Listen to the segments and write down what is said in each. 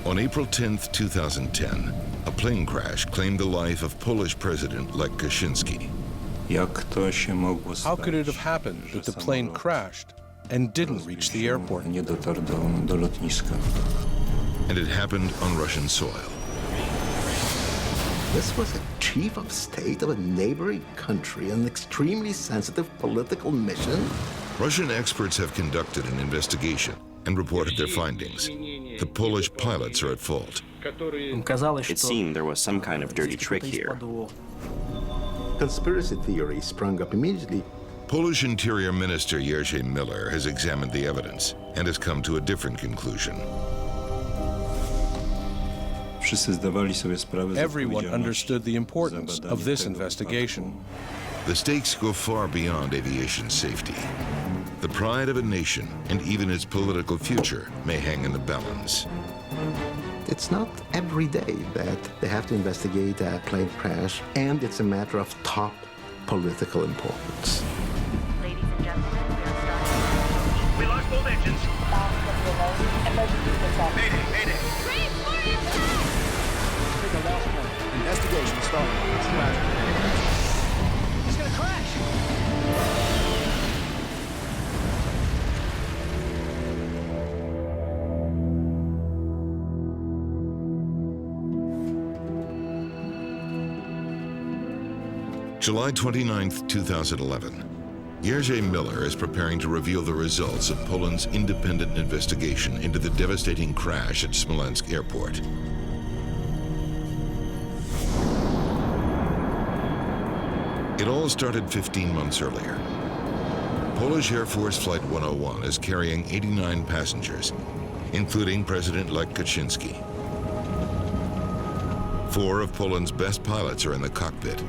On April 10, 2010, a plane crash claimed the life of Polish President Lech Kaczynski. How could it have happened that the plane crashed and didn't reach the airport? And it happened on Russian soil. This was a chief of state of a neighboring country, an extremely sensitive political mission. Russian experts have conducted an investigation and reported their findings. The Polish pilots are at fault. It seemed there was some kind of dirty trick here. Conspiracy theories sprung up immediately. Polish Interior Minister Jerzy Miller has examined the evidence and has come to a different conclusion. Everyone understood the importance of this investigation. The stakes go far beyond aviation safety. The pride of a nation and even its political future may hang in the balance. It's not every day that they have to investigate a plane crash, and it's a matter of top political importance. Ladies and gentlemen, we are starting. We lost both engines. Emergency control. Mayday, mayday. Take a lost point. Investigation started. He's gonna crash. July 29, 2011. Jerzy Miller is preparing to reveal the results of Poland's independent investigation into the devastating crash at Smolensk Airport. It all started 15 months earlier. Polish Air Force Flight 101 is carrying 89 passengers, including President Lech Kaczynski. 4 of Poland's best pilots are in the cockpit.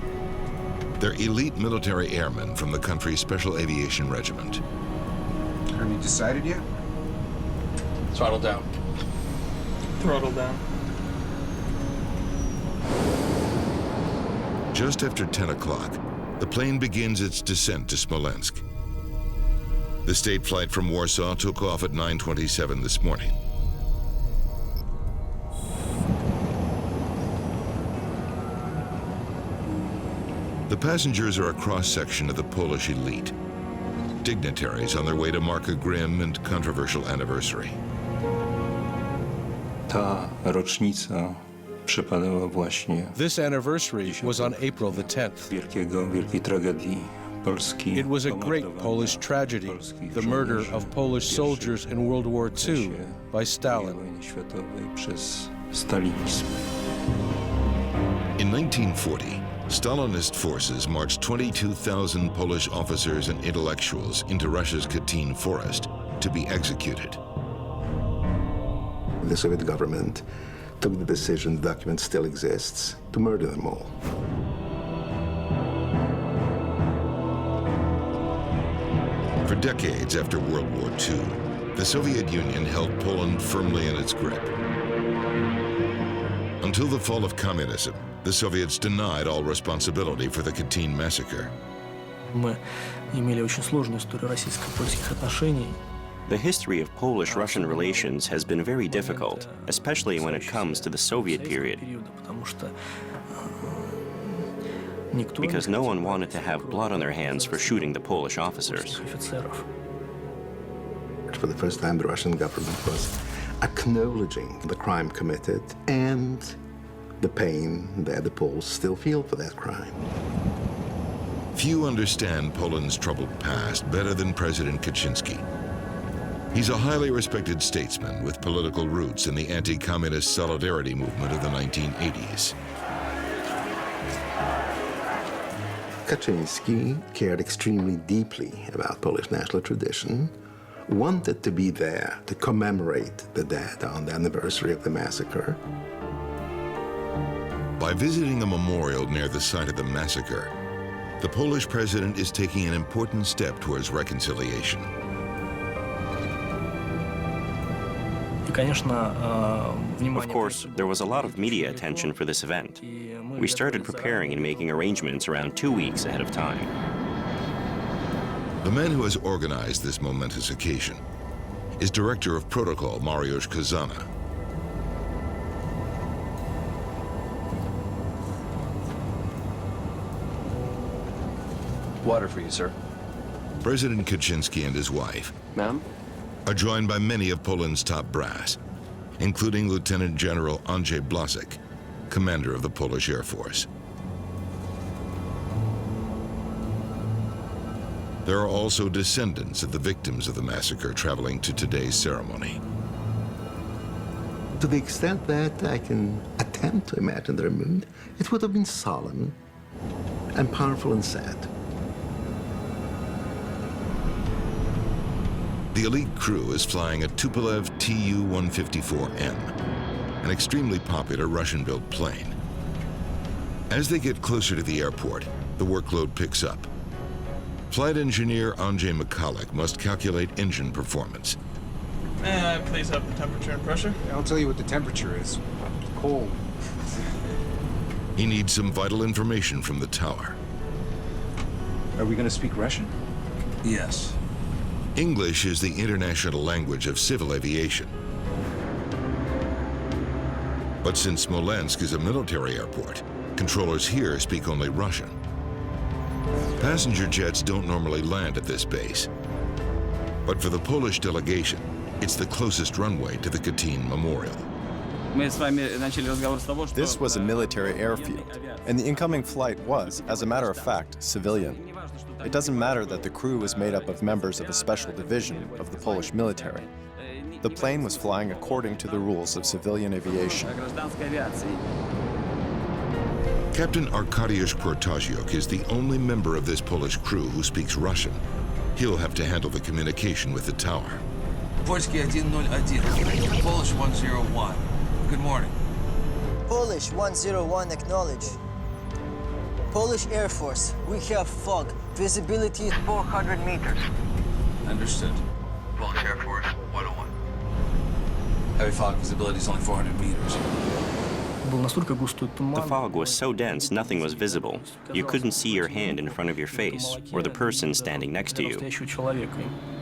They're elite military airmen from the country's Special Aviation Regiment. Have you decided yet? Throttle down. Throttle down. Just after 10 o'clock, the plane begins its descent to Smolensk. The state flight from Warsaw took off at 9:27 this morning. The passengers are a cross-section of the Polish elite, dignitaries on their way to mark a grim and controversial anniversary. This anniversary was on April the 10th. It was a great Polish tragedy, the murder of Polish soldiers in World War II by Stalin. In 1940, Stalinist forces marched 22,000 Polish officers and intellectuals into Russia's Katyn forest to be executed. The Soviet government took the decision, the document still exists, to murder them all. For decades after World War II, the Soviet Union held Poland firmly in its grip. Until the fall of communism, the Soviets denied all responsibility for the Katyn massacre. The history of Polish-Russian relations has been very difficult, especially when it comes to the Soviet period, because no one wanted to have blood on their hands for shooting the Polish officers. For the first time, the Russian government was acknowledging the crime committed and the pain that the Poles still feel for that crime. Few understand Poland's troubled past better than President Kaczynski. He's a highly respected statesman with political roots in the anti-communist solidarity movement of the 1980s. Kaczynski cared extremely deeply about Polish national tradition, wanted to be there to commemorate the dead on the anniversary of the massacre. By visiting a memorial near the site of the massacre, the Polish president is taking an important step towards reconciliation. Of course, there was a lot of media attention for this event. We started preparing and making arrangements around 2 weeks ahead of time. The man who has organized this momentous occasion is Director of Protocol Mariusz Kazana. Water for you, sir. President Kaczynski and his wife Ma'am? are joined by many of Poland's top brass, including Lieutenant General Andrzej Blasek, commander of the Polish Air Force. There are also descendants of the victims of the massacre traveling to today's ceremony. To the extent that I can attempt to imagine their mood, it would have been solemn and powerful and sad. The elite crew is flying a Tupolev Tu-154M, an extremely popular Russian-built plane. As they get closer to the airport, the workload picks up. Flight engineer Andrzej Mikalik must calculate engine performance. May I please have the temperature and pressure? I'll tell you what the temperature is. Cold. He needs some vital information from the tower. Are we going to speak Russian? Yes. English is the international language of civil aviation. But since Smolensk is a military airport, controllers here speak only Russian. Passenger jets don't normally land at this base. But for the Polish delegation, it's the closest runway to the Katyn Memorial. This was a military airfield, and the incoming flight was, as a matter of fact, civilian. It doesn't matter that the crew was made up of members of a special division of the Polish military. The plane was flying according to the rules of civilian aviation. Captain Arkadiusz Protaziuk is the only member of this Polish crew who speaks Russian. He'll have to handle the communication with the tower. Польский 101, Polish 101. Good morning. Polish 101 acknowledge. Polish Air Force, we have fog. Visibility is 400 meters. Understood. Polish Air Force 101. Heavy fog, visibility is only 400 meters. The fog was so dense nothing was visible. You couldn't see your hand in front of your face or the person standing next to you.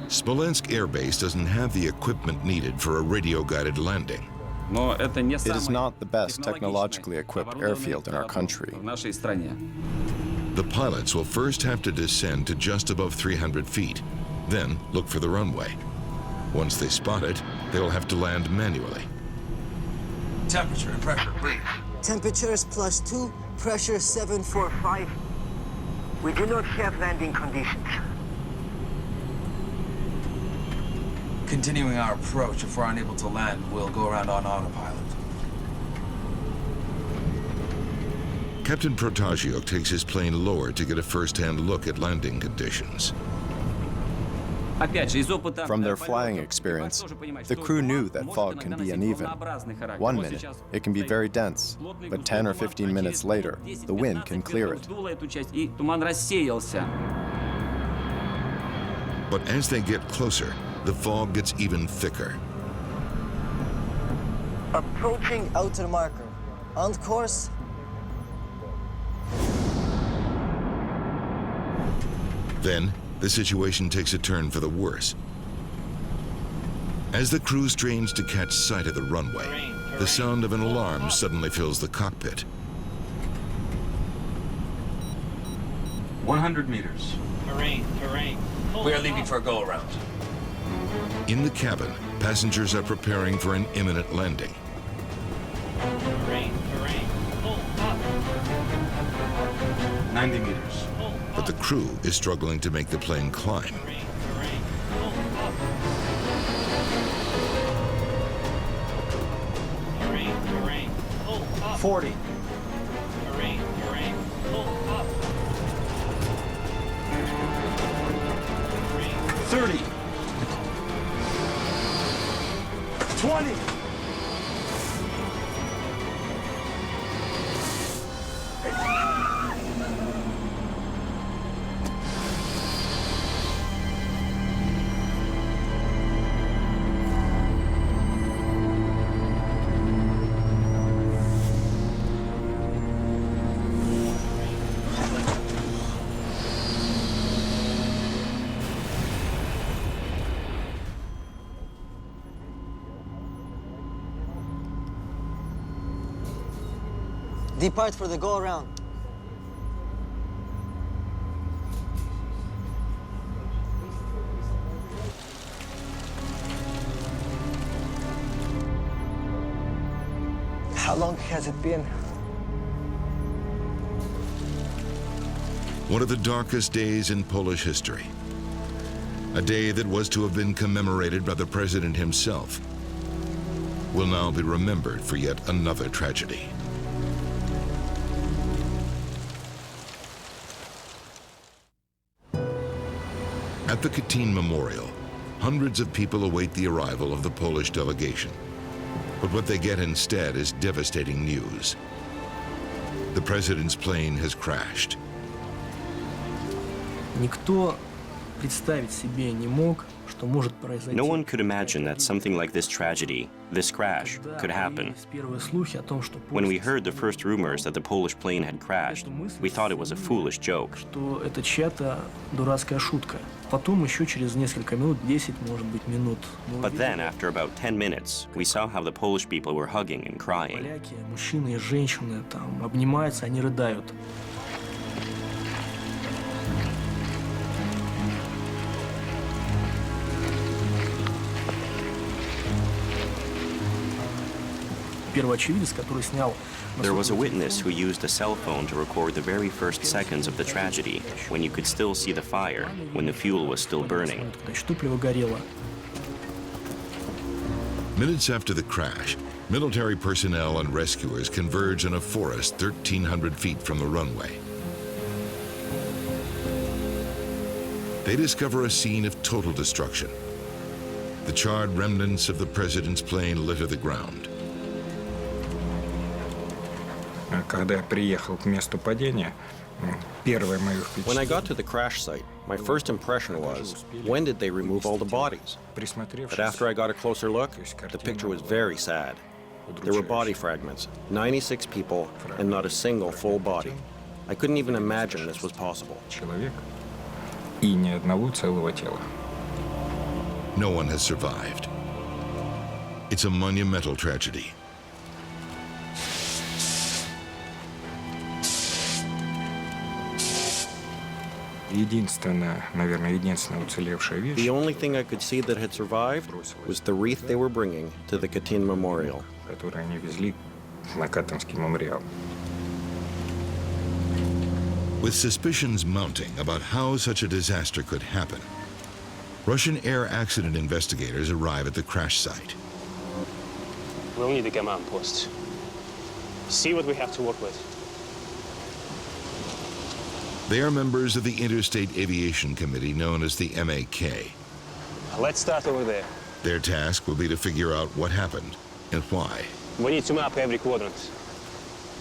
Smolensk Air Base doesn't have the equipment needed for a radio-guided landing. It is not the best technologically equipped airfield in our country. The pilots will first have to descend to just above 300 feet, then look for the runway. Once they spot it, they'll have to land manually. Temperature and pressure, please. Temperature is +2, pressure 745. We do not have landing conditions. Continuing our approach, if we're unable to land, we'll go around on autopilot. Captain Protaziuk takes his plane lower to get a first-hand look at landing conditions. From their flying experience, the crew knew that fog can be uneven. 1 minute, it can be very dense, but 10 or 15 minutes later, the wind can clear it. But as they get closer, the fog gets even thicker. Approaching outer marker. On course. Then, the situation takes a turn for the worse. As the crew strains to catch sight of the runway, the sound of an alarm suddenly fills the cockpit. 100 meters. Terrain. We are leaving for a go-around. In the cabin, passengers are preparing for an imminent landing. Terrain. Pull up. 90 meters. But the crew is struggling to make the plane climb. Terrain. Pull up. Terrain. Pull up. 40. Terrain. Pull up. 30. 20. Depart for the go-around. How long has it been? One of the darkest days in Polish history. A day that was to have been commemorated by the president himself will now be remembered for yet another tragedy. At the Katyn Memorial, hundreds of people await the arrival of the Polish delegation. But what they get instead is devastating news. The president's plane has crashed. Никто представить себе не мог, что может произойти. No one could imagine that something like this tragedy, this crash, could happen. When we heard the first rumors that the Polish plane had crashed, we thought it was a foolish joke. Что это чья-то дурацкая шутка. Потом еще через несколько минут, 10, может быть, минут. But then, after about 10 minutes, we saw how the Polish people were hugging and crying. Поляки, мужчины и женщины там обнимаются, они рыдают. There was a witness who used a cell phone to record the very first seconds of the tragedy, when you could still see the fire, when the fuel was still burning. Minutes after the crash, military personnel and rescuers converge in a forest 1,300 feet from the runway. They discover a scene of total destruction. The charred remnants of the president's plane litter the ground. Когда я приехал к месту падения, первое мое впечатление. When I got to the crash site, my first impression was, when did they remove all the bodies? But after I got a closer look, the picture was very sad. There were body fragments, 96 people, and not a single full body. I couldn't even imagine this was possible. Человек и ни одного целого тела. No one has survived. It's a monumental tragedy. Единственная, наверное, единственная уцелевшая вещь. The only thing I could see that had survived was the wreath they were bringing to the Katyn Memorial. Которую они везли на Катынский мемориал. With suspicions mounting about how such a disaster could happen, Russian air accident investigators arrive at the crash site. We'll need a command post. See what we have to work with. They are members of the Interstate Aviation Committee known as the MAK. Let's start over there. Their task will be to figure out what happened and why. We need to map every quadrant.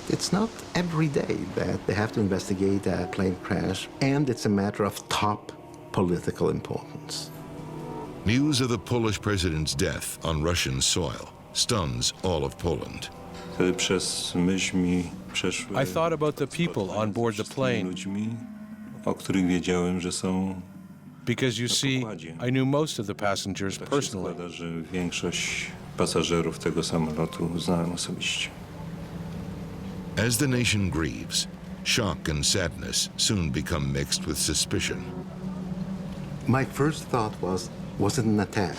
It's not every day that they have to investigate a plane crash, and it's a matter of top political importance. News of the Polish president's death on Russian soil stuns all of Poland. I thought about the people on board the plane. Because you see, I knew most of the passengers personally. As the nation grieves, shock and sadness soon become mixed with suspicion. My first thought was it an attack?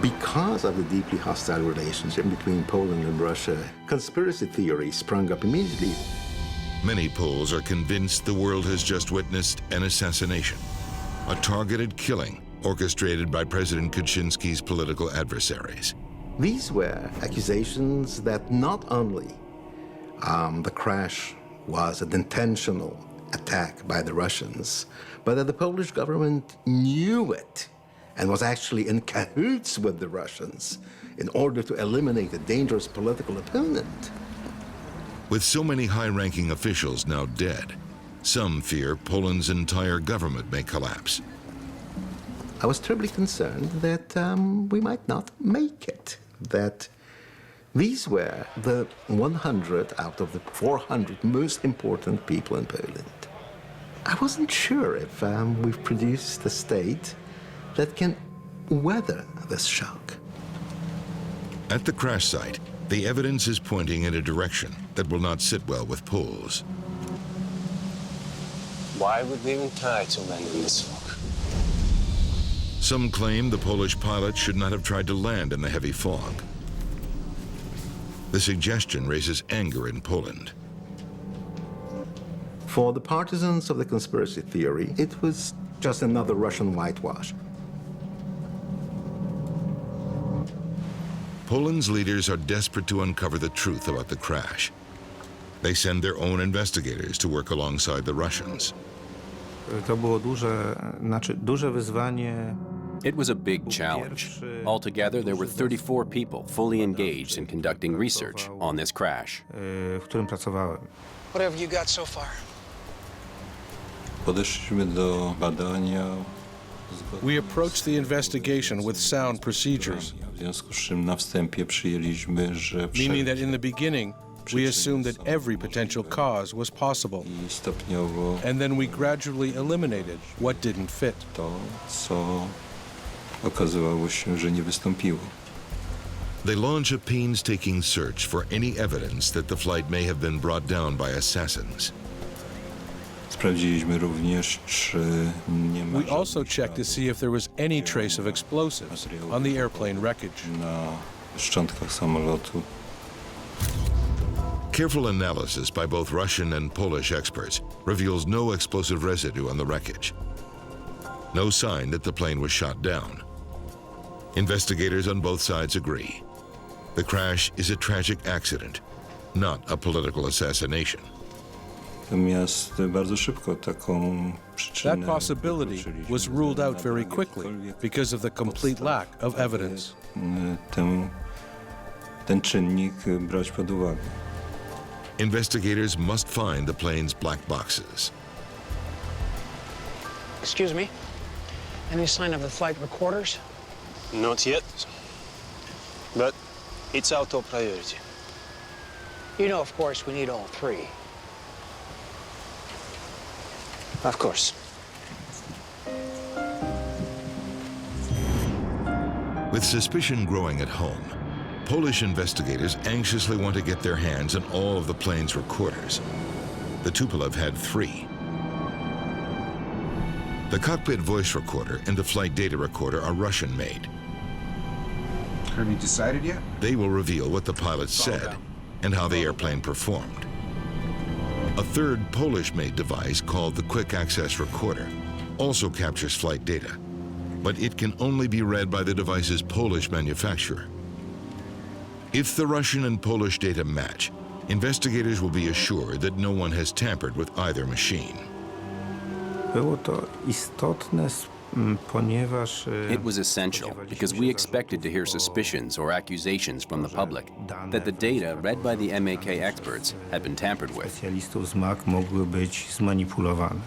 Because of the deeply hostile relationship between Poland and Russia, conspiracy theories sprung up immediately. Many Poles are convinced the world has just witnessed an assassination, a targeted killing orchestrated by President Kaczynski's political adversaries. These were accusations that not only the crash was an intentional attack by the Russians, but that the Polish government knew it and was actually in cahoots with the Russians in order to eliminate a dangerous political opponent. With so many high-ranking officials now dead, some fear Poland's entire government may collapse. I was terribly concerned that we might not make it, that these were the 100 out of the 400 most important people in Poland. I wasn't sure if we've produced a state that can weather this shock. At the crash site, the evidence is pointing in a direction that will not sit well with Poles. Why would we even try to land in this fog? Some claim the Polish pilot should not have tried to land in the heavy fog. The suggestion raises anger in Poland. For the partisans of the conspiracy theory, it was just another Russian whitewash. Poland's leaders are desperate to uncover the truth about the crash. They send their own investigators to work alongside the Russians. To było duże wyzwanie. It was a big challenge. Altogether, there were 34 people fully engaged in conducting research on this crash. W którym pracowałem. What have you got so far? Podeszliśmy do badania. We approached the investigation with sound procedures, W związku z czym na wstępie przyjęliśmy, że meaning that in the beginning, we assumed that every potential cause was possible, stopniowo and then we gradually eliminated what didn't fit. to, co okazywało się, że nie wystąpiło. They launch a painstaking search for any evidence that the flight may have been brought down by assassins. Sprawdziliśmy również, czy nie ma We also checked to see if there was any trace of explosives on the airplane wreckage. na szczątkach samolotu. Careful analysis by both Russian and Polish experts reveals no explosive residue on the wreckage. No sign that the plane was shot down. Investigators on both sides agree. The crash is a tragic accident, not a political assassination. Natomiast bardzo szybko taką przyczynę That possibility was ruled out very quickly because of the complete lack of evidence. Ten czynnik brać pod uwagę. Investigators must find the plane's black boxes. Excuse me? Any sign of the flight recorders? Not yet, but it's our top priority. You know, of course, we need all three. Of course. With suspicion growing at home, Polish investigators anxiously want to get their hands on all of the plane's recorders. The Tupolev had 3. The cockpit voice recorder and the flight data recorder are Russian-made. Have you decided yet? They will reveal what the pilots said and how the airplane performed. A third Polish-made device called the Quick Access Recorder also captures flight data, but it can only be read by the device's Polish manufacturer. If the Russian and Polish data match, investigators will be assured that no one has tampered with either machine. Było to istotne, ponieważ It was essential because we expected to hear suspicions or accusations from the public that the data read by the MAK experts had been tampered with. specjalistów z MAK mogły być zmanipulowane.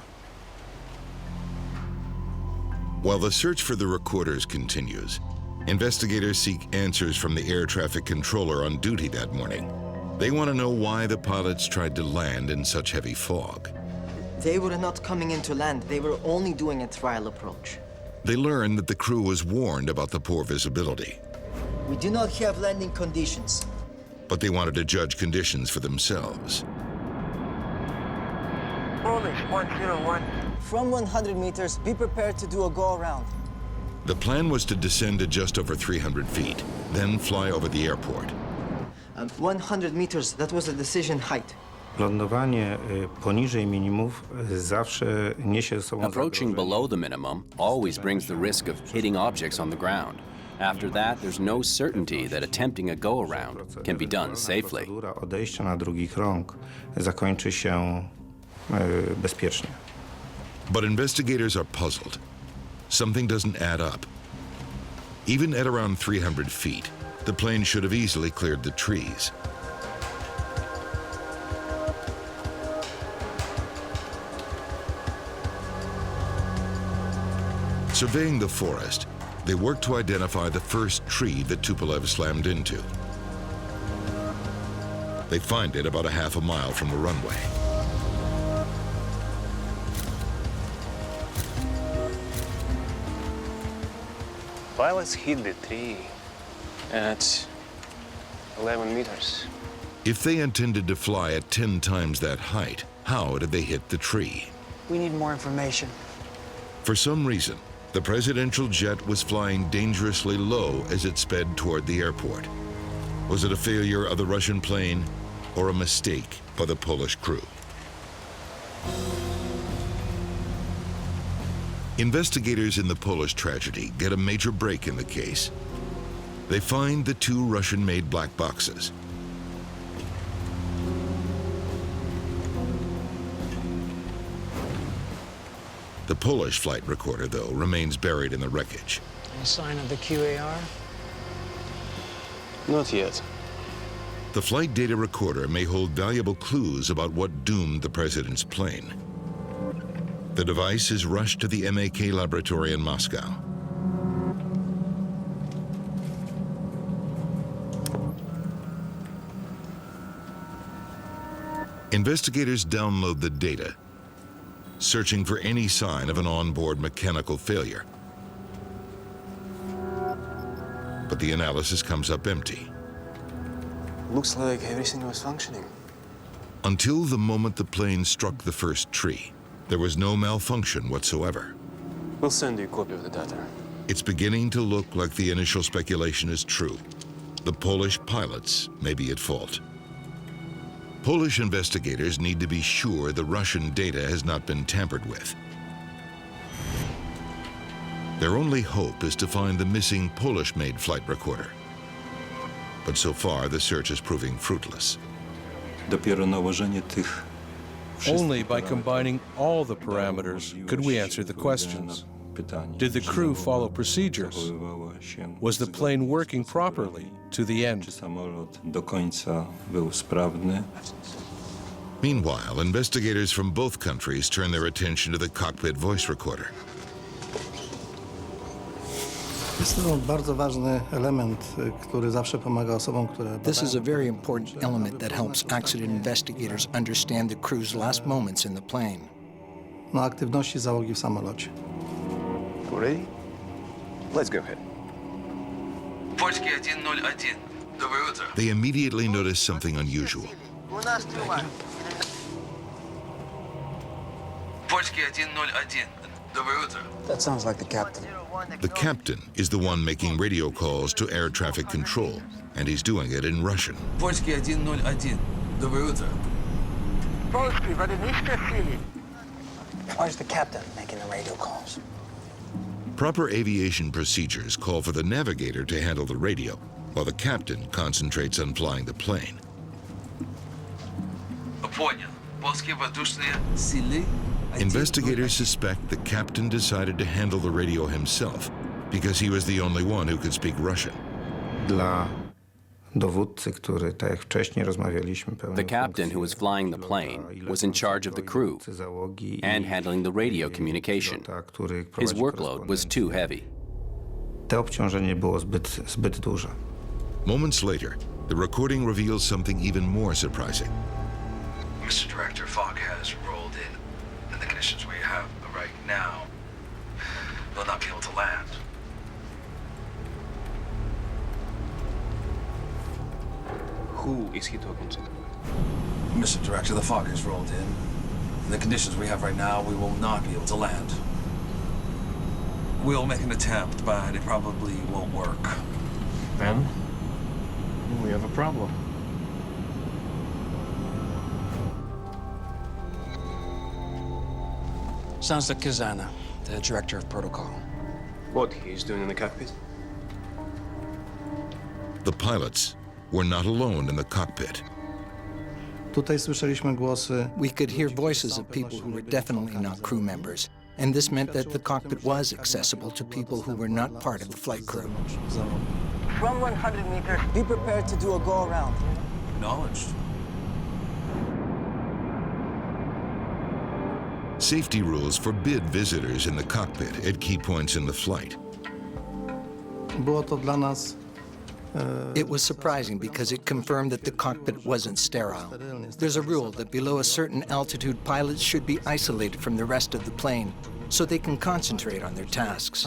While the search for the recorders continues, investigators seek answers from the air traffic controller on duty that morning. They want to know why the pilots tried to land in such heavy fog. They were not coming into land. They were only doing a trial approach. They learn that the crew was warned about the poor visibility, We do not have landing conditions. but they wanted to judge conditions for themselves. Polish 101. From 100 meters, be prepared to do a go-around. The plan was to descend to just over 300 feet, then fly over the airport. 100 meters, that was the decision height. Lądowanie poniżej minimów zawsze niesie ze sobą Approaching below the minimum always brings the risk of hitting objects on the ground. After that, there's no certainty that attempting a go-around can be done safely. Procedura odejścia na drugi krąg zakończy się bezpiecznie. But investigators are puzzled. Something doesn't add up. Even at around 300 feet, the plane should have easily cleared the trees. Surveying the forest, they work to identify the first tree that Tupolev slammed into. They find it about a half a mile from the runway. Pilots hit the tree at 11 meters. If they intended to fly at 10 times that height, how did they hit the tree? We need more information. For some reason, The presidential jet was flying dangerously low as it sped toward the airport. Was it a failure of the Russian plane or a mistake by the Polish crew? Investigators in the Polish tragedy get a major break in the case. They find the two Russian-made black boxes. The Polish flight recorder, though, remains buried in the wreckage. Any sign of the QAR? Not yet. The flight data recorder may hold valuable clues about what doomed the president's plane. The device is rushed to the MAK laboratory in Moscow. Investigators download the data, searching for any sign of an onboard mechanical failure. But the analysis comes up empty. Looks like everything was functioning. Until the moment the plane struck the first tree, there was no malfunction whatsoever. We'll send you a copy of the data. It's beginning to look like the initial speculation is true. The Polish pilots may be at fault. Polish investigators need to be sure the Russian data has not been tampered with. Their only hope is to find the missing Polish-made flight recorder. But so far, the search is proving fruitless. Only by combining all the parameters could we answer the questions. Did the crew follow procedures? Was the plane working properly to the end? Meanwhile, investigators from both countries turn their attention to the cockpit voice recorder. This is a very important element that helps accident investigators understand the crew's last moments in the plane. Ready? Let's go ahead. They immediately notice something unusual. That sounds like the captain. The captain is the one making radio calls to air traffic control, and he's doing it in Russian. Why is the captain making the radio calls? Proper aviation procedures call for the navigator to handle the radio, while the captain concentrates on flying the plane. Investigators suspect the captain decided to handle the radio himself because he was the only one who could speak Russian. The captain who was flying the plane was in charge of the crew and handling the radio communication. His workload was too heavy. Moments later, the recording reveals something even more surprising. Mr. Director, fog has rolled in, and the conditions we have right now will not be able to land. Who is he talking to? Mr. Director, the fog has rolled in. In the conditions we have right now, we will not be able to land. We'll make an attempt, but it probably won't work. Then we have a problem. Sounds like Kazana, the director of protocol. What he's doing in the cockpit? The pilots were not alone in the cockpit. We could hear voices of people who were definitely not crew members, and this meant that the cockpit was accessible to people who were not part of the flight crew. From 100 meters, be prepared to do a go-around. Acknowledged. Safety rules forbid visitors in the cockpit at key points in the flight. It was surprising because it confirmed that the cockpit wasn't sterile. There's a rule that below a certain altitude, pilots should be isolated from the rest of the plane so they can concentrate on their tasks.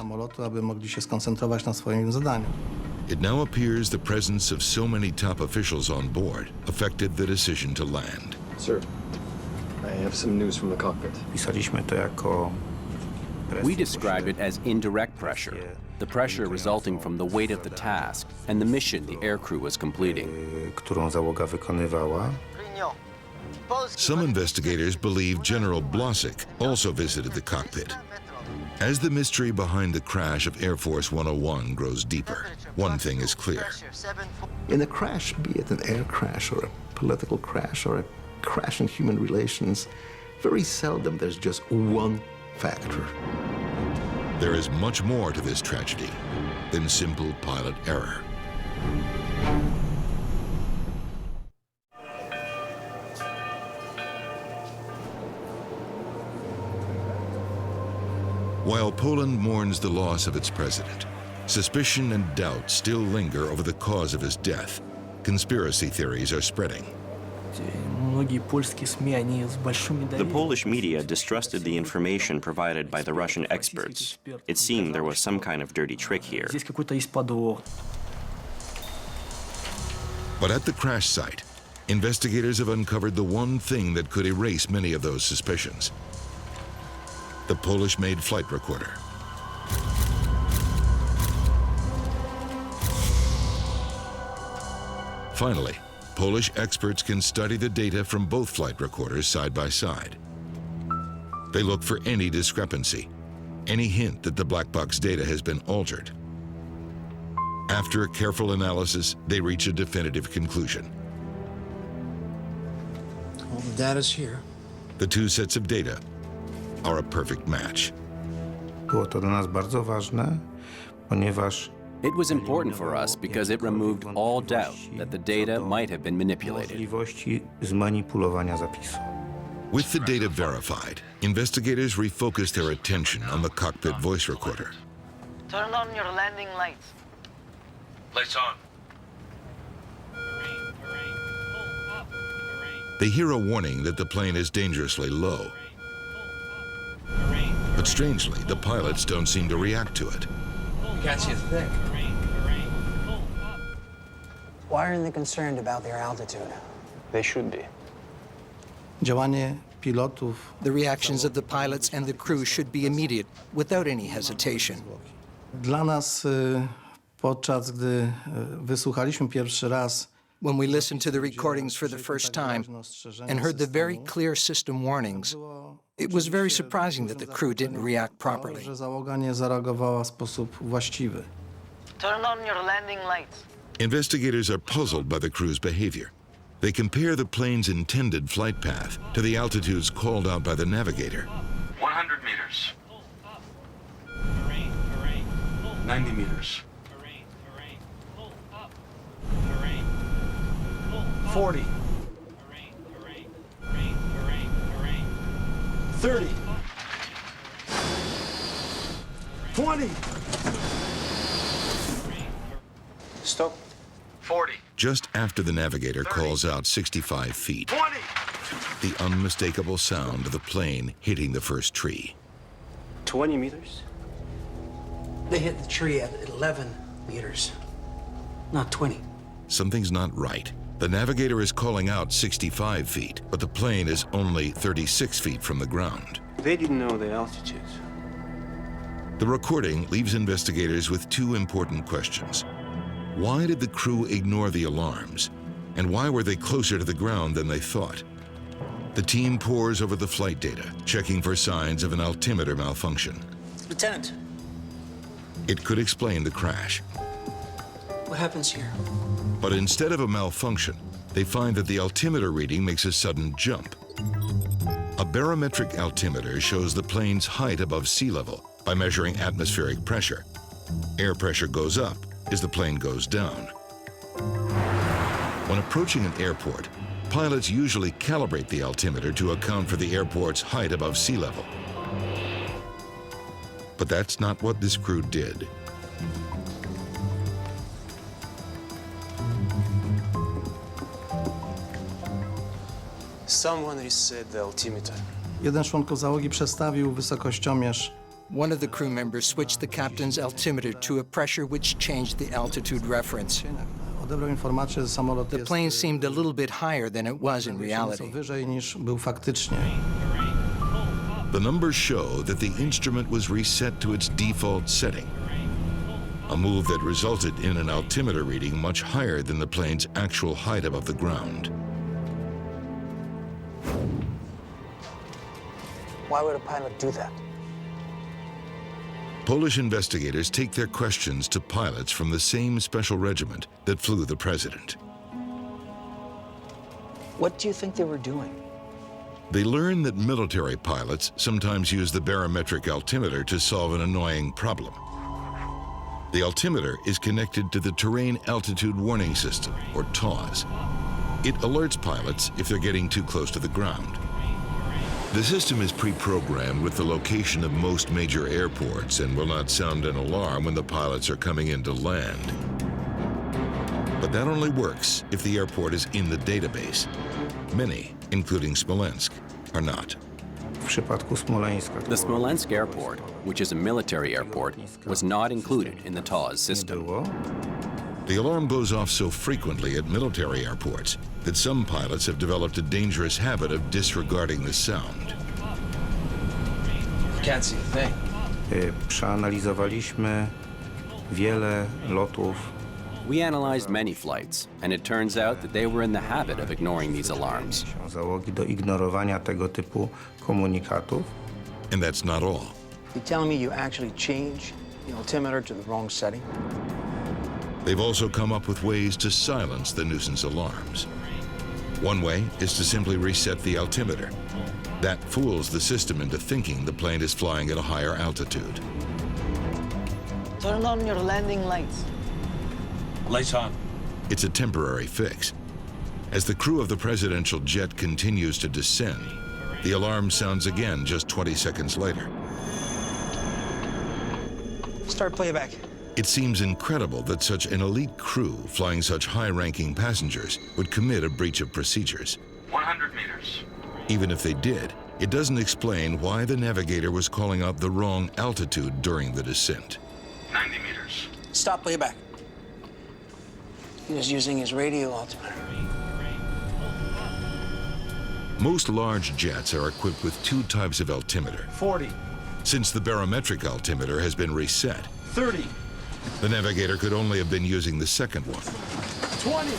It now appears the presence of so many top officials on board affected the decision to land. Sir, I have some news from the cockpit. We described it as indirect pressure, the pressure resulting from the weight of the task and the mission the aircrew was completing. Którą załoga wykonywała. Some investigators believe General Blosik also visited the cockpit. As the mystery behind the crash of Air Force 101 grows deeper, one thing is clear. In a crash, be it an air crash or a political crash or a crash in human relations, very seldom there's just one factor. There is much more to this tragedy than simple pilot error. While Poland mourns the loss of its president, suspicion and doubt still linger over the cause of his death. Conspiracy theories are spreading. The Polish media distrusted the information provided by the Russian experts. It seemed there was some kind of dirty trick here. But at the crash site, investigators have uncovered the one thing that could erase many of those suspicions: the Polish-made flight recorder. Finally, Polish experts can study the data from both flight recorders side by side. They look for any discrepancy, any hint that the black box data has been altered. After a careful analysis, they reach a definitive conclusion. All the data's here. The two sets of data are a perfect match. Było to dla nas bardzo ważne, ponieważ It was important for us because it removed all doubt that the data might have been manipulated. możliwości zmanipulowania zapisu. With the data verified, investigators refocus their attention on the cockpit voice recorder. Turn on your landing lights. Lights on. They hear a warning that the plane is dangerously low. But strangely, the pilots don't seem to react to it. Gets you thick. Why aren't they concerned about their altitude? They should be. Działanie pilotów. The reactions of the pilots and the crew should be immediate, without any hesitation. Dla nas, podczas gdy wysłuchaliśmy pierwszy raz, when we listened to the recordings for the first time and heard the very clear system warnings, it was very surprising that the crew didn't react properly. że załoga nie zareagowała w sposób właściwy. Turn on your landing lights. Investigators are puzzled by the crew's behavior. They compare the plane's intended flight path to the altitudes called out by the navigator. 100 meters. 90 meters. 40. 30. 20. Stop. 40. Just after the navigator calls out 65 feet, 20. the unmistakable sound of the plane hitting the first tree. 20 meters? They hit the tree at 11 meters, not 20. Something's not right. The navigator is calling out 65 feet, but the plane is only 36 feet from the ground. They didn't know the altitudes. The recording leaves investigators with two important questions. Why did the crew ignore the alarms? And why were they closer to the ground than they thought? The team pores over the flight data, checking for signs of an altimeter malfunction. Lieutenant, It could explain the crash. what happens here? But instead of a malfunction, they find that the altimeter reading makes a sudden jump. A barometric altimeter shows the plane's height above sea level by measuring atmospheric pressure. Air pressure goes up as the plane goes down. When approaching an airport, pilots usually calibrate the altimeter to account for the airport's height above sea level. But that's not what this crew did. Someone reset the altimeter. Jeden z członków załogi przestawił wysokościomierz. One of the crew members switched the captain's altimeter to a pressure which changed the altitude reference. Odebrał informację, że samolot The plane seemed a little bit higher than it was in jest reality. wyżej niż był faktycznie. The numbers show that the instrument was reset to its default setting, a move that resulted in an altimeter reading much higher than the plane's actual height above the ground. Why would a pilot do that? Polish investigators take their questions to pilots from the same special regiment that flew the president. What do you think they were doing? They learn that military pilots sometimes use the barometric altimeter to solve an annoying problem. The altimeter is connected to the Terrain Altitude Warning System, or TAWS. It alerts pilots if they're getting too close to the ground. The system is pre-programmed with the location of most major airports and will not sound an alarm when the pilots are coming in to land. But that only works if the airport is in the database. Many, including Smolensk, are not. The Smolensk airport, which is a military airport, was not included in the TAWS system. The alarm goes off so frequently at military airports that some pilots have developed a dangerous habit of disregarding the sound. Can't see a thing. Przeanalizowaliśmy wiele lotów. We analyzed many flights, and it turns out that they were in the habit of ignoring these alarms. Załogi do ignorowania tego typu komunikatów. And that's not all. You telling me you actually changed the altimeter to the wrong setting? They've also come up with ways to silence the nuisance alarms. One way is to simply reset the altimeter. That fools the system into thinking the plane is flying at a higher altitude. Turn on your landing lights. Lights on. It's a temporary fix. As the crew of the presidential jet continues to descend, the alarm sounds again just 20 seconds later. Start playback. It seems incredible that such an elite crew flying such high-ranking passengers would commit a breach of procedures. 100 meters. Even if they did, it doesn't explain why the navigator was calling out the wrong altitude during the descent. 90 meters. Stop playback. He was using his radio altimeter. Most large jets are equipped with two types of altimeter. 40. Since the barometric altimeter has been reset, 30. the navigator could only have been using the second one, 20.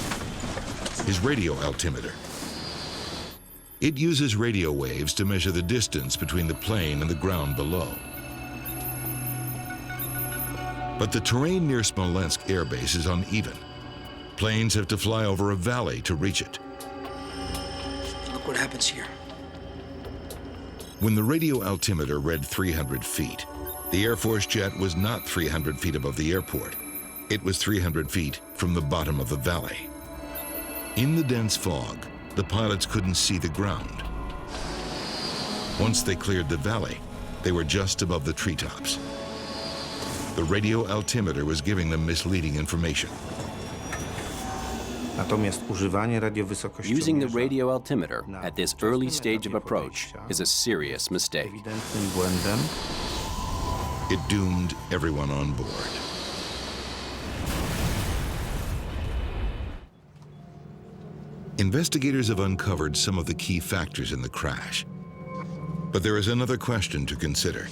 his radio altimeter. It uses radio waves to measure the distance between the plane and the ground below. But the terrain near Smolensk Air Base is uneven. Planes have to fly over a valley to reach it. Look what happens here. When the radio altimeter read 300 feet, the Air Force jet was not 300 feet above the airport. It was 300 feet from the bottom of the valley. In the dense fog, the pilots couldn't see the ground. Once they cleared the valley, they were just above the treetops. The radio altimeter was giving them misleading information. Using the radio altimeter at this early stage of approach is a serious mistake. It doomed everyone on board. Investigators have uncovered some of the key factors in the crash. But there is another question to consider.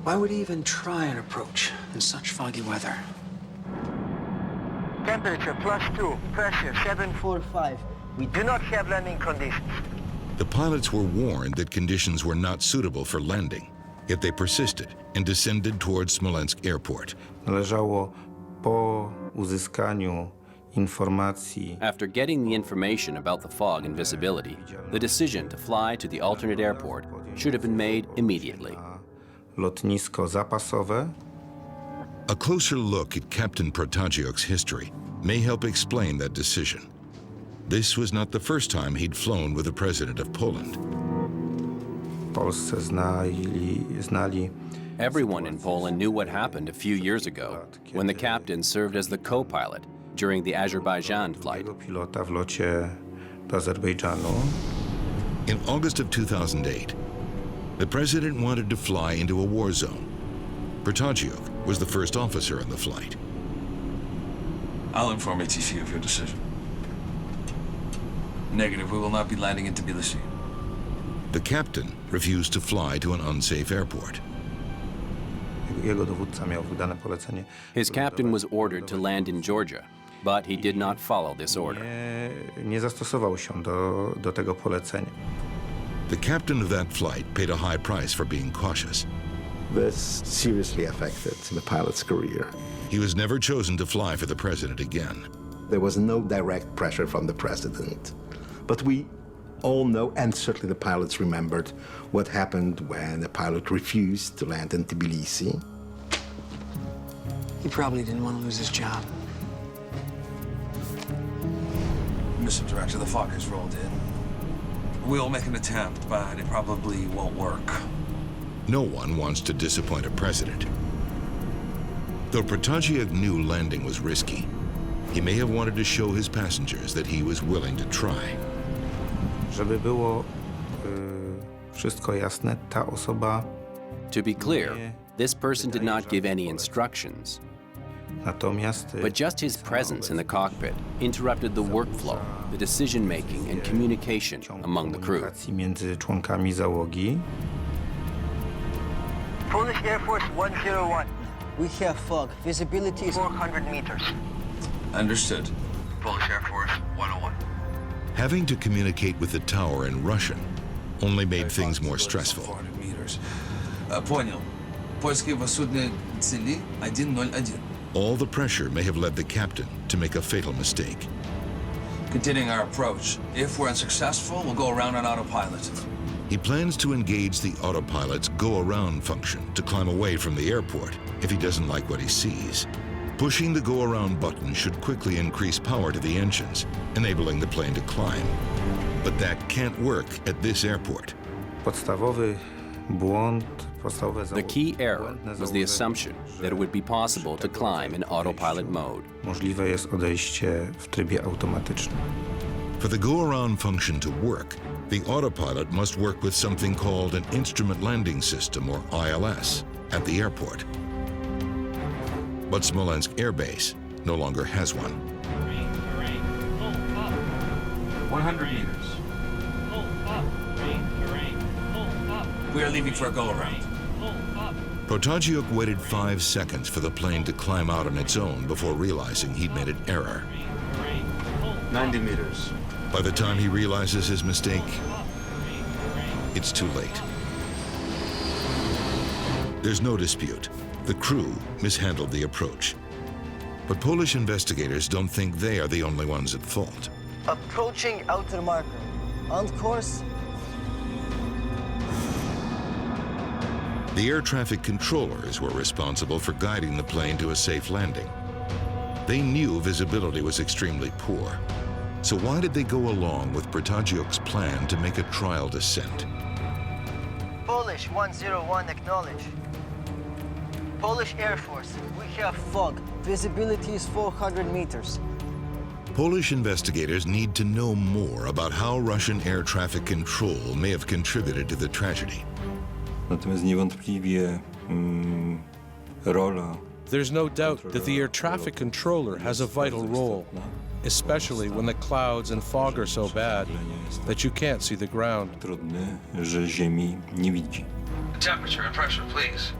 Why would he even try an approach in such foggy weather? Temperature +2, pressure 745. We do not have landing conditions. The pilots were warned that conditions were not suitable for landing, yet they persisted and descended towards Smolensk Airport. Należało po uzyskaniu informacji. After getting the information about the fog and visibility, the decision to fly to the alternate airport should have been made immediately. Lotnisko zapasowe. A closer look at Captain Protagiuk's history may help explain that decision. This was not the first time he'd flown with the president of Poland. Polsce znali. Everyone in Poland knew what happened a few years ago when the captain served as the co-pilot during the Azerbaijan flight. Pilota w locie do Azerbejdżanu. In August of 2008, the president wanted to fly into a war zone. Protagiuk was the first officer on the flight. I'll inform ATC of your decision. Negative, we will not be landing in Tbilisi. The captain refused to fly to an unsafe airport. His captain was ordered to land in Georgia, but he did not follow this order. Nie zastosował się do tego polecenia. The captain of that flight paid a high price for being cautious. This seriously affected the pilot's career. He was never chosen to fly for the president again. There was no direct pressure from the president. But we all know, and certainly the pilots remembered, what happened when a pilot refused to land in Tbilisi. He probably didn't want to lose his job. Mr. Director, the fog has rolled in. We'll make an attempt, but it probably won't work. No one wants to disappoint a president. Though Protagiuk knew landing was risky, he may have wanted to show his passengers that he was willing to try. Żeby było wszystko jasne, ta osoba. To be clear, this person did not give any instructions. But just his presence in the cockpit interrupted the workflow, the decision-making and communication among the crew. Między członkami załogi. Polish Air Force 101. We have fog. Visibility is 400 meters. Understood. Polish Air Force 101. Having to communicate with the tower in Russian only made things more stressful. 400 meters. Понял. Польские судны цели 101. All the pressure may have led the captain to make a fatal mistake. Continuing our approach. If we're unsuccessful, we'll go around on autopilot. He plans to engage the autopilot's go-around function to climb away from the airport if he doesn't like what he sees. Pushing the go-around button should quickly increase power to the engines, enabling the plane to climb. But that can't work at this airport. Podstawowy błąd, The key error was the assumption that it would be possible to climb in autopilot mode. Możliwe jest odejście w trybie automatycznym. For the go-around function to work, the autopilot must work with something called an Instrument Landing System, or ILS, at the airport. But Smolensk Air Base no longer has one. 100 meters. We are leaving for a go-around. Protagiuk waited 5 seconds for the plane to climb out on its own before realizing he'd made an error. 90 meters. By the time he realizes his mistake, it's too late. There's no dispute. The crew mishandled the approach. But Polish investigators don't think they are the only ones at fault. Approaching outer marker. On course. The air traffic controllers were responsible for guiding the plane to a safe landing. They knew visibility was extremely poor. So why did they go along with Protagiuk's plan to make a trial descent? Polish 101 acknowledge. Polish Air Force, we have fog. Visibility is 400 meters. Polish investigators need to know more about how Russian air traffic control may have contributed to the tragedy. Natomiast niewątpliwie rola. There's no doubt that the air traffic controller has a vital role, especially when the clouds and fog are so bad that you can't see the ground. Trudne, że ziemi nie widzi. Temperature and pressure, please.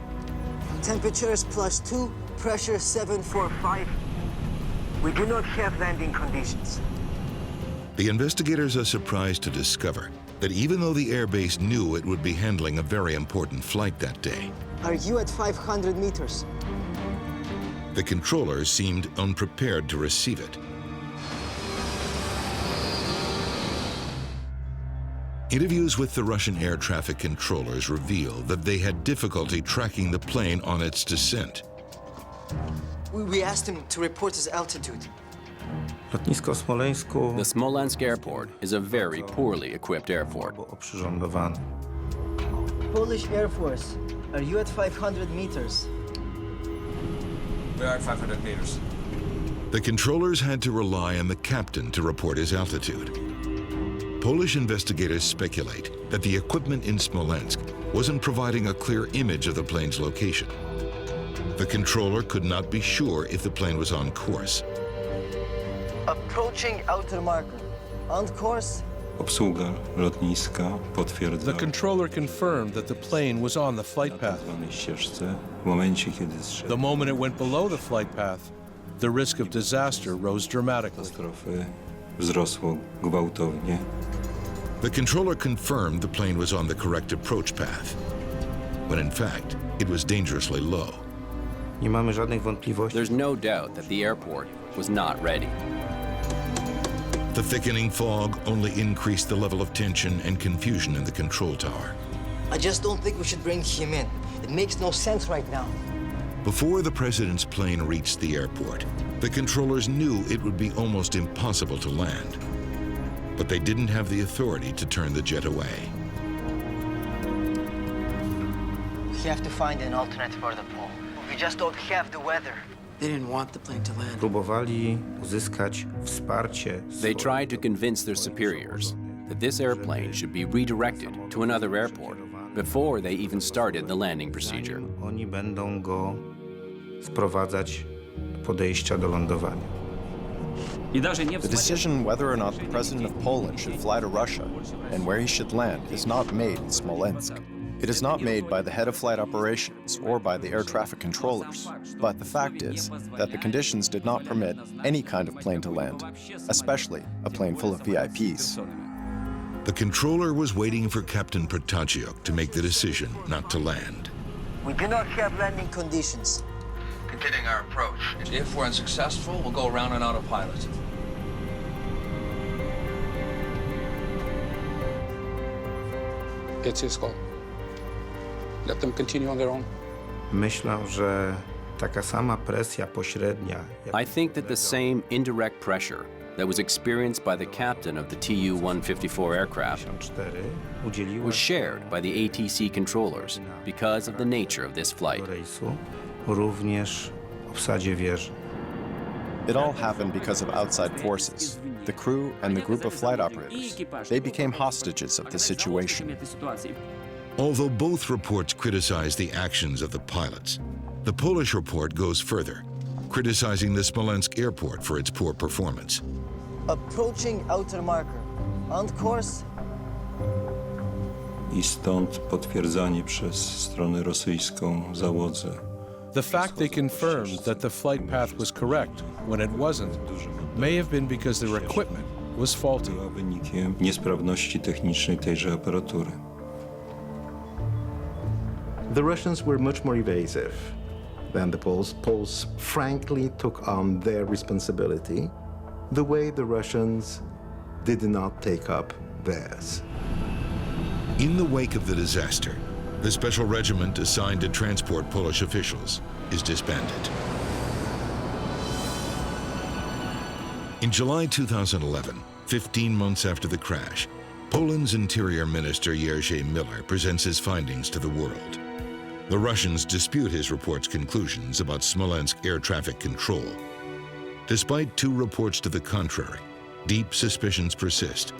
Temperature is +2, pressure 745. We do not have landing conditions. The investigators are surprised to discover that even though the airbase knew it would be handling a very important flight that day, Are you at 500 meters? the controllers seemed unprepared to receive it. Interviews with the Russian air traffic controllers reveal that they had difficulty tracking the plane on its descent. We asked him to report his altitude. Lotnisko w Smoleńsku. The Smolensk airport is a very poorly equipped airport. Oprzyrządowane. Polish Air Force, are you at 500 meters? We are at 500 meters. The controllers had to rely on the captain to report his altitude. Polish investigators speculate that the equipment in Smolensk wasn't providing a clear image of the plane's location. The controller could not be sure if the plane was on course. Approaching outer marker. On course. The controller confirmed that the plane was on the flight path. The moment it went below the flight path, the risk of disaster rose dramatically. The controller confirmed the plane was on the correct approach path, when in fact, it was dangerously low. There's no doubt that the airport was not ready. The thickening fog only increased the level of tension and confusion in the control tower. I just don't think we should bring him in. It makes no sense right now. Before the president's plane reached the airport, the controllers knew it would be almost impossible to land. But they didn't have the authority to turn the jet away. We have to find an alternate for the pole. We just don't have the weather. They didn't want the plane to land. They tried to convince their superiors that this airplane should be redirected to another airport before they even started the landing procedure. The decision whether or not the president of Poland should fly to Russia and where he should land is not made in Smolensk. It is not made by the head of flight operations or by the air traffic controllers. But the fact is that the conditions did not permit any kind of plane to land, especially a plane full of VIPs. The controller was waiting for Captain Protasyuk to make the decision not to land. We do not have landing conditions. Continuing our approach. If we're unsuccessful, we'll go around on autopilot. It's his call. Let them continue on their own. I think that the same indirect pressure that was experienced by the captain of the Tu-154 aircraft was shared by the ATC controllers because of the nature of this flight. It all happened because of outside forces. The crew and the group of flight operators. They became hostages of the situation. Although both reports criticize the actions of the pilots, the Polish report goes further, criticizing the Smolensk airport for its poor performance. Approaching outer marker. On course. The fact they confirmed that the flight path was correct when it wasn't may have been because their equipment was faulty. The Russians were much more evasive than the Poles. Poles frankly took on their responsibility the way the Russians did not take up theirs. In the wake of the disaster, the special regiment assigned to transport Polish officials is disbanded. In July 2011, 15 months after the crash, Poland's Interior Minister Jerzy Miller presents his findings to the world. The Russians dispute his report's conclusions about Smolensk air traffic control. Despite two reports to the contrary, deep suspicions persist,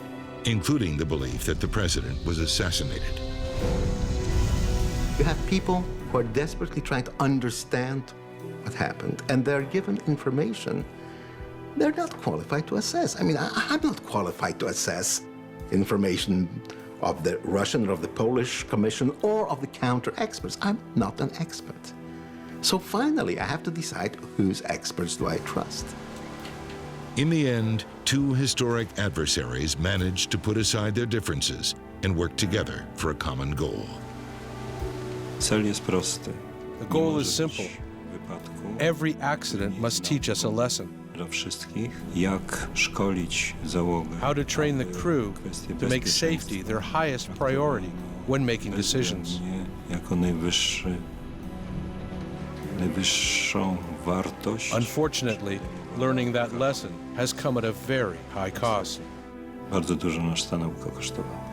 including the belief that the president was assassinated. You have people who are desperately trying to understand what happened, and they're given information they're not qualified to assess. I mean, I'm not qualified to assess information of the Russian or of the Polish Commission or of the counter-experts. I'm not an expert. So finally, I have to decide whose experts do I trust. In the end, two historic adversaries managed to put aside their differences and work together for a common goal. The goal is simple. Every accident must teach us a lesson. How to train the crew to make safety their highest priority when making decisions. Unfortunately, learning that lesson has come at a very high cost. Bardzo dużo nas ta nauka kosztowała.